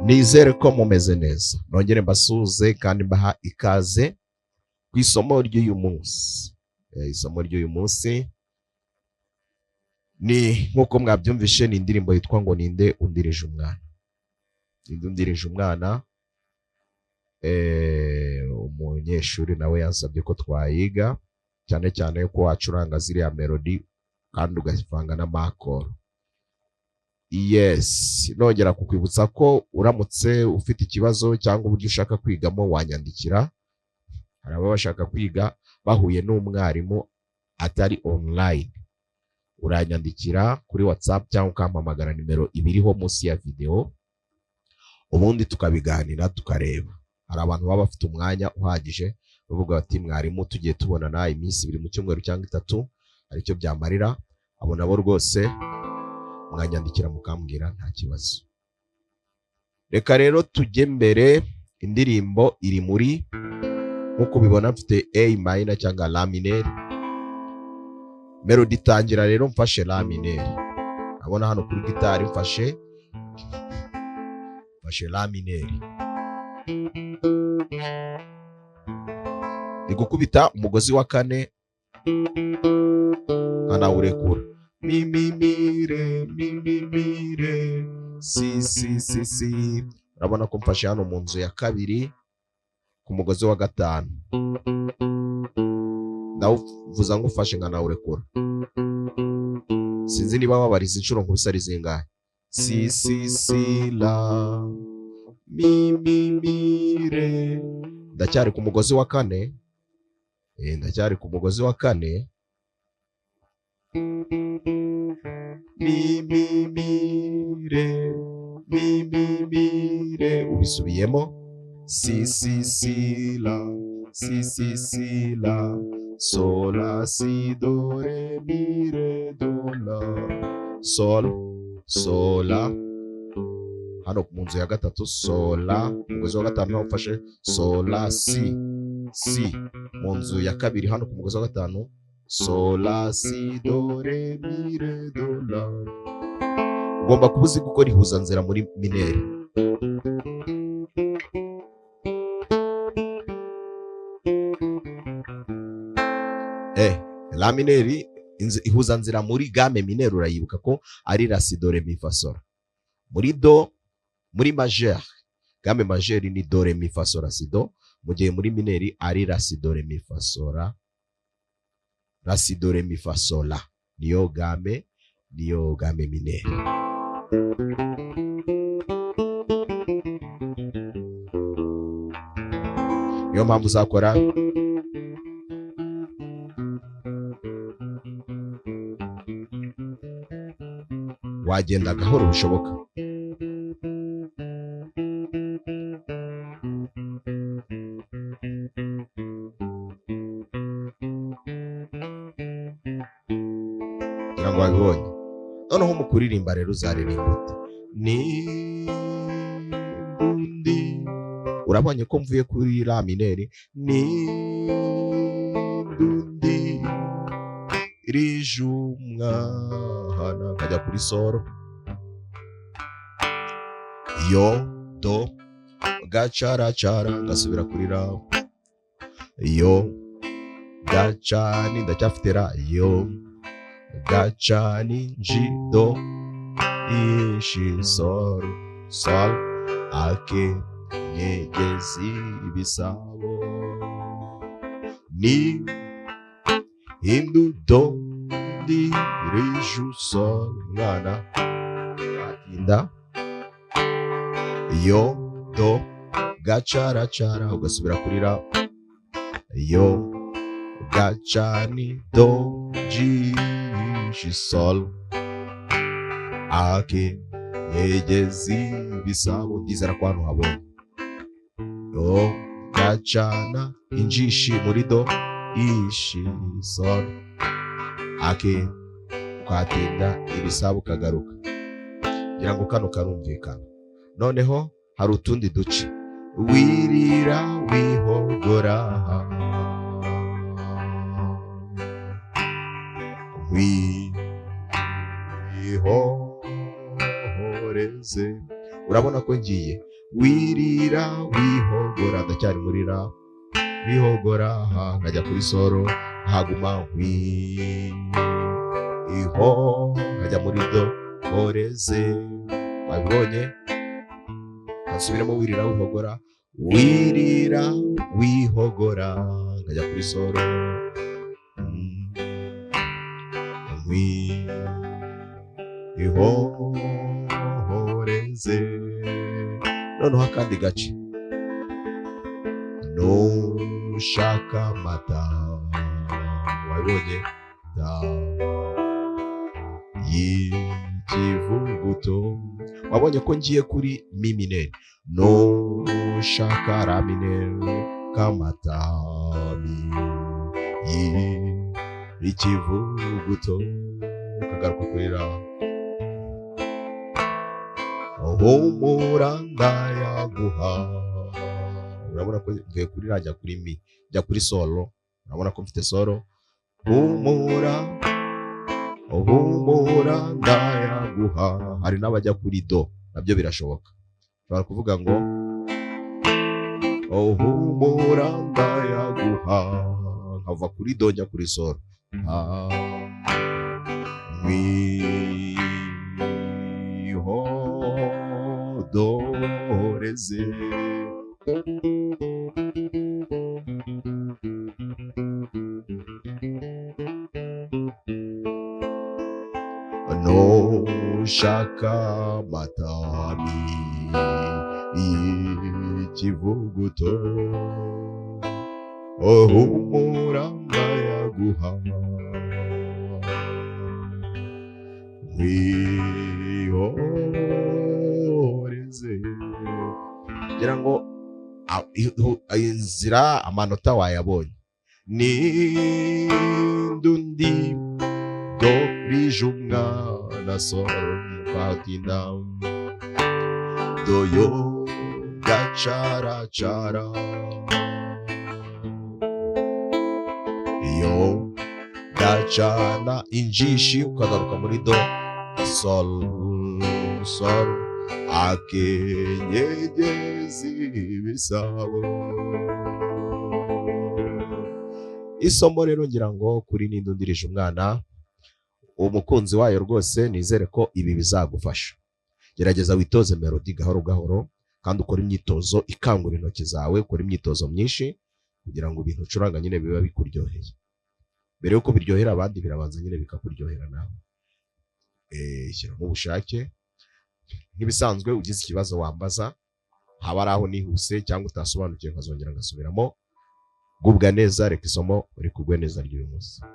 Nizere ko mumeze neza. Nongere mbasuhuze kandi mbaha ikaze ku isomo ry'uyu munsi. Isomo ry'uyu munsi ni nk'uko mwabyumvishe, ni indirimbo yitwa ngo ninde undirije umwana. Ninde undirije umwana. Umunyeshuri nawe yansabye ko twayiga, cyane cyane ko wacuranga ziriya melody kandi ugavanga n'amakoro. Yes, nongera kukwibutsa ko uramutse ufite ikibazo cyangwa uburyo ushaka kwigamo wanyandikira. Hari ababa bashaka kwiga bahuye n'umwarimu atari online, uranyandikira kuri WhatsApp cyangwa ukampamagara nimero ibiriho munsi ya video, ubundi tukabiganira tukareba. Hari abantu baba bafite umwanya uhagije bavuga bati mwarimu tugiye tubonana iminsi 2 mu cyumweru cyangwa 3, hari icyo byamarira. Abo nabo rwose mwanyandikira mukambwira nta kibazo. Reka rero tujye mbere. Indirimbo iri muri, nkuko bibona mfite A minor cyangwa La mineur. Melody itangira rero mfashe La mineur. Abona hano kuri gitari mfashe La mineur. Ndi gukubita umugozi wa 4 nkanawurekura. Mi mi mi re mi mi mi re si si si si. Urabona ko mfashe hano mu nzu ya 2 ku mugozi wa 5. Ndawuvuza ngufashe nkanawurekura. Sinzi niba wabariza inshuro nkubisa ari zingahe. Si si si la mi mi mi re. Ndacyari ku mugozi wa 4. Ndacyari ku mugozi wa 4. Mi mi mi re mi mi mi re. Ubisubiyemo. Si si si la si si si la sol la si do re mi re do la sol sol la. Hano mu nzu ya 3 sol la, umugozi wa 5 nawo ufashe sol la si si. Mu nzu ya 2 hano ku mugozi wa 5 sol la si do re mi re do la. Ugomba kuba uzi gukora ihuzanzira muri mineri. La mineri ihuzanzira muri game mineri urayibuka ko ari la si do re mi fa sol. Muri do, muri majeur, game majeur ni do re mi fa sol la si do, mu gihe muri mineri ari la si do re mi fa sol la. La si do re mi fa sol la niyo game mineri. Niyo mpamvu uzakora wagenda gahoro bishoboka. Ngo wabibonye. Noneho mu kuririmba rero uzaririmba uti ni bundi. Urabonye ko mvuye kuri La mineri. Ni bundi riju umwana nkajya kuri solo. Yo do gacara cara ngasubira kuri La. Yo gacani ndacyafite La. Yo gacani ji do ishi sol sol ake nyegezi ibisabo. Ni hindu do di riju sol mwana atinda. Yo do gacara cara ugasubira kuri La. Yo gacani do ji shi sol ake nyegezi bisabo. Ndizera ko hano habonye do gacana injishi muri do ishi sol ake kwatinda ibisabo kagaruka. Ngira ngo kano karumvikana. Noneho hari utundi duce wirira wihogora wihoreze. Urabona ko ngiye wirira wihogora, ndacyari muri ra wihogora, nkajya kuri soro haguma nkajya muri do horeze. Wabibonye? Asubiramo wirira wihogora, wirira wihogora, nkajya kuri soro wihoreze. Noneho akandi gace nushaka mata. Wabibonye? Y'ikivuguto. Wabonye ko ngiye kuri mi mineri, nushaka ra mineri kamatami y'ikivuguto, ukagaruka kuri ra. Humura ndayaguha. Urabona ko mvuye kuri ra njya kuri mi, njya kuri solo. Urabona ko mfite solo. Humura ndayaguha. Hari n'abajya kuri do, nabyo birashoboka. Ushobora kuvuga ngo humura ndayaguha, nkava kuri do njya kuri solo. Wihoreze. Nushaka matami y'ikivuguto, humura ndayaguha, wihoreze. Ngira ngo inzira amanota wayabonye. Nindundi do rijumwa na sol fatina doyo gachara chara yo gachana injishi, ukagaruka muri do sol sol akenyegezi bisabo. Isomo rero ngira ngo kuri Nindundirije umwana, umukunzi wayo rwose, nizere ko ibi bizagufasha. Gerageza witoze melody gahoro gahoro, kandi ukora imyitozo ikangura intoki zawe, ukora imyitozo myinshi kugira ngo ibintu ucuranga nyine biba bikuryoheye. Mbere yuko biryohera abandi, birabanza nyine bikakuryohera nawe. Shyiramo ubushake. Nk'ibisanzwe ugize ikibazo wambaza, haba ari aho nihuse cyangwa utasobanukiwe nkazongera ngasubiramo. Gubwa neza, reka isomo rikugwe neza ry'uyu munsi.